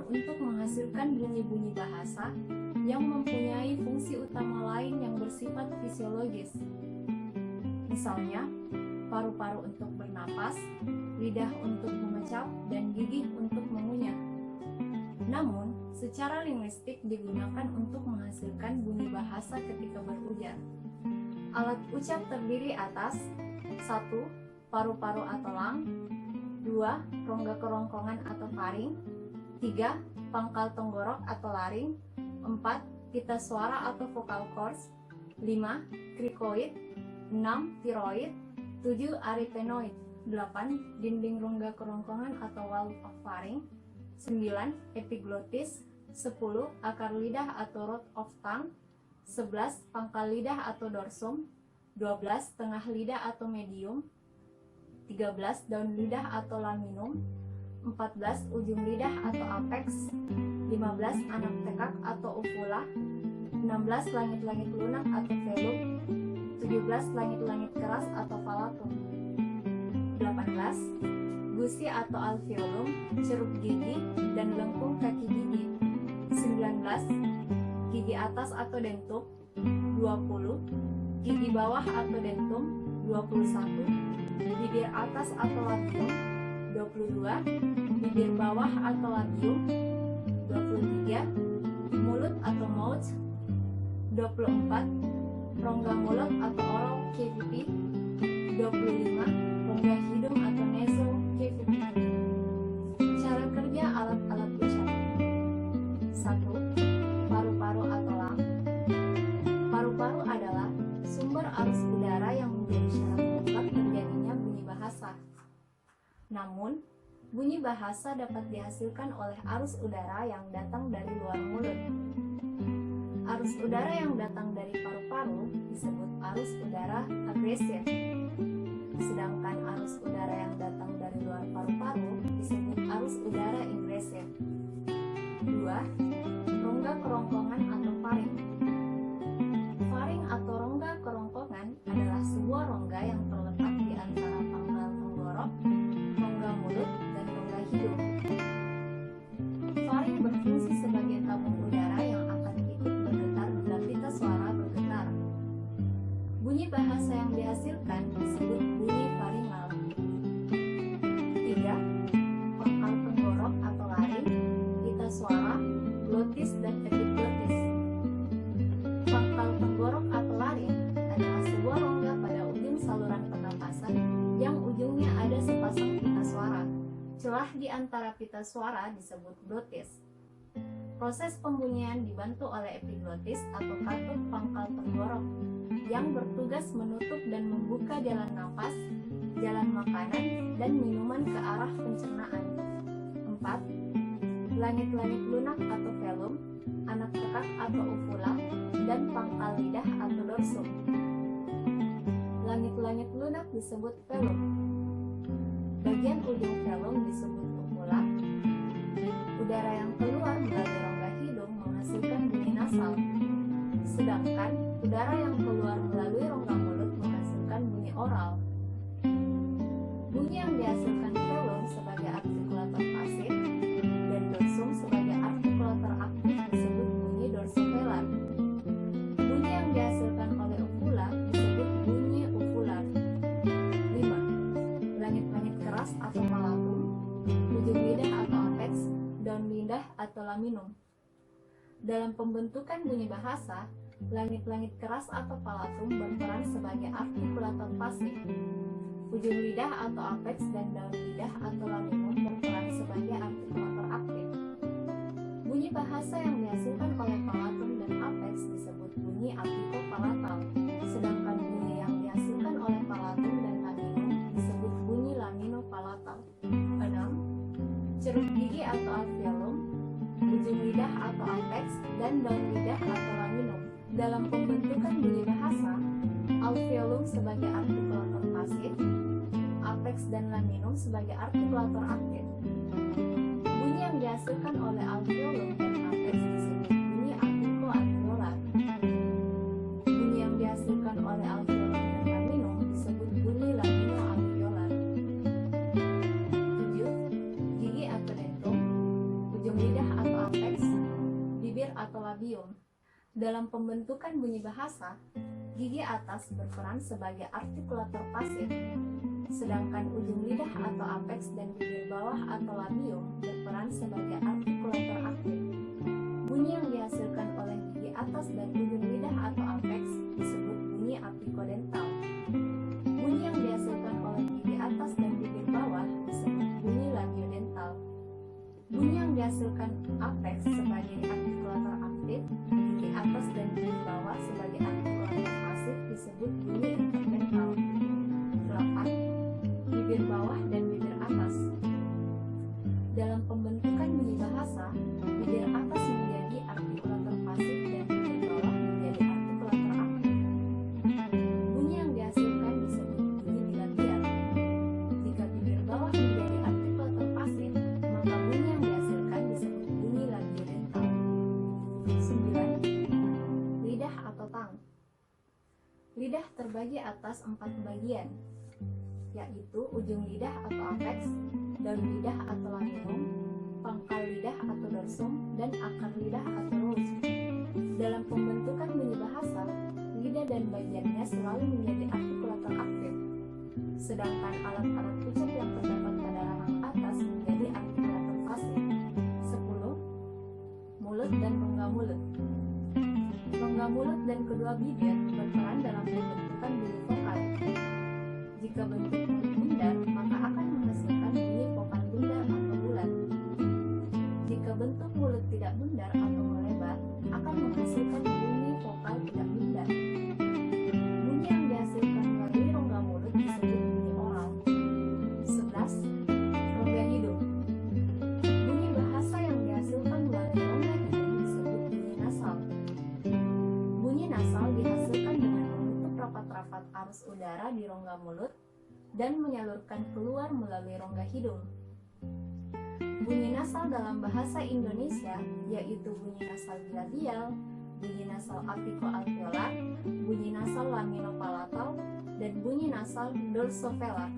untuk menghasilkan bunyi-bunyi bahasa yang mempunyai fungsi utama lain yang bersifat fisiologis. Misalnya, paru-paru untuk bernapas, lidah untuk mengucap, dan gigi untuk mengunyah. Namun, secara linguistik digunakan untuk menghasilkan bunyi bahasa ketika berujar. Alat ucap terdiri atas 1. Paru-paru atau lang, 2. Rongga kerongkongan atau faring, 3. Pangkal tenggorok atau laring, 4. Pita suara atau vocal cords, 5. Krikoid, 6. Tiroid, 7. Arytenoid, 8. Dinding rongga kerongkongan atau wall of pharynx, 9. Epiglotis, 10. Akar lidah atau root of tongue, 11. Pangkal lidah atau dorsum, 12. Tengah lidah atau medium, 13. Daun lidah atau laminum, 14. Ujung lidah atau apex, 15. Anak tekak atau uvula, 16. Langit-langit lunak atau velum, 17. Langit-langit keras atau palatum, 18. Gusi atau alveolum, ceruk gigi, dan lengkung kaki gigi, 19. Gigi atas atau dentum, 20. Gigi bawah atau dentum, 21. Bibir atas atau labium, 22. Bibir bawah atau labium, 23. Mulut atau mouth, 24. Rongga mulut atau oral cavity, 25. Rongga hidung atau nasal cavity. Cara kerja alat-alat ucap. 1. Paru-paru atau lang. Paru-paru adalah sumber arus udara yang menjadi syarat mutlak terjadinya bunyi bahasa. Namun, bunyi bahasa dapat dihasilkan oleh arus udara yang datang dari luar mulut. Arus udara yang datang dari paru-paru disebut arus udara agresif, sedangkan arus udara yang datang dari luar paru-paru disebut arus udara ingresif. 2. Rongga kerongkongan atau faring. Faring atau rongga kerongkongan adalah sebuah rongga yang terletak di antara pangkal tenggorok, rongga mulut, dan rongga hidung. Faring berfungsi sebagai tabung udara yang akan ikut bergetar bila pita suara bergetar. Bunyi bahasa yang dihasilkan disebut bunyi faringal. 3. Pangkal tenggorok atau laring, pita suara, glotis, dan epiglotis. Pangkal tenggorok atau laring adalah sebuah rongga pada ujung saluran pernapasan yang ujungnya ada sepasang pita suara. Celah di antara pita suara disebut glotis. Proses pembunyian dibantu oleh epiglotis atau katup pangkal tenggorok yang bertugas menutup dan membuka jalan nafas, jalan makanan, dan minuman ke arah pencernaan. 4. Langit-langit lunak atau velum, anak tekak atau uvula, dan pangkal lidah atau dorsum. Langit-langit lunak disebut velum. Bagian ujung velum disebut uvula. Udara yang keluar melalui rongga hidung menghasilkan bunyi nasal, sedangkan udara yang keluar melalui rongga mulut menghasilkan bunyi oral. Bunyi yang dihasilkan velum sebagai artikulator pasif dan dorsum sebagai artikulator aktif disebut bunyi dorsovelar. Bunyi yang dihasilkan oleh uvula disebut bunyi uvular. 5. Langit-langit keras atau palatum, ujung lidah atau apex, daun lidah atau laminum. Dalam pembentukan bunyi bahasa, langit-langit keras atau palatum berperan sebagai artikulator pasif. Ujung lidah atau apex dan daun lidah atau laminum berperan sebagai artikulator aktif. Bunyi bahasa yang dihasilkan oleh palatum dan apex disebut bunyi apikopalatal, sedangkan bunyi yang dihasilkan oleh palatum dan laminum disebut bunyi laminopalatal. 6. Ceruk gigi atau alveolum, ujung lidah atau apex, dan daun lidah atau laminum. Dalam pembentukan bunyi bahasa, alveolum sebagai artikulator pasif, apex dan laminum sebagai artikulator aktif. Bunyi yang dihasilkan oleh alveolum dan apex disebut bunyi apikoalveolar. Bunyi yang dihasilkan oleh alveolum dan laminum disebut bunyi laminoalveolar. 7. Gigi atau dentum, ujung lidah pembentukan bunyi bahasa, gigi atas berperan sebagai artikulator pasif, sedangkan ujung lidah atau apeks dan bibir bawah atau labium berperan sebagai artikulator aktif. Bunyi yang dihasilkan oleh gigi atas dan ujung lidah atau apeks disebut bunyi apikodental. Bunyi yang dihasilkan oleh gigi atas dan bibir bawah disebut bunyi labiodental. Bunyi yang dihasilkan apeks sebagai artikulator aktif, gigi atas dan bibir bawah sebagai artikulator pasif disebut bunyi interdental. 8. Bibir bawah dan bibir atas. Dalam pembentukan bunyi bahasa, bibir atas menjadi artikulator pasif dan bibir bawah menjadi artikulator aktif. Bunyi yang dihasilkan disebut bunyi bilabial. Jika bibir bawah menjadi artikulator pasif, maka bunyi yang dihasilkan disebut bunyi labiodental. 9. Lidah atau tang. Lidah terbagi atas 4 bagian, yaitu ujung lidah atau apeks, daun lidah atau laminum, pangkal lidah atau dorsum, dan akar lidah atau rosum. Dalam pembentukan bunyi bahasa, lidah dan bagiannya selalu menjadi artikulator aktif, sedangkan alat-alat ucap yang terdapat pada rahang atas menjadi artikulator pasif. 10. Mulut dan rongga mulut. Rongga mulut dan kedua bibir berperan dalam pembentukan bunyi vokal. Jika bentuk mulut bundar, maka akan menghasilkan bunyi vokal bundar atau bulat. Jika bentuk mulut tidak bundar atau melebar, akan menghasilkan bunyi vokal tidak bundar. Bunyi yang dihasilkan melalui rongga mulut disebut bunyi oral. 11. Rongga hidung. Bunyi bahasa yang dihasilkan melalui rongga hidung disebut bunyi nasal. Bunyi nasal dihasilkan dengan menutup rapat-rapat arus udara di rongga mulut dan menyalurkan keluar melalui rongga hidung. Bunyi nasal dalam bahasa Indonesia yaitu bunyi nasal bilabial, bunyi nasal apikoalveolar, bunyi nasal laminopalatal, dan bunyi nasal dorsovelar.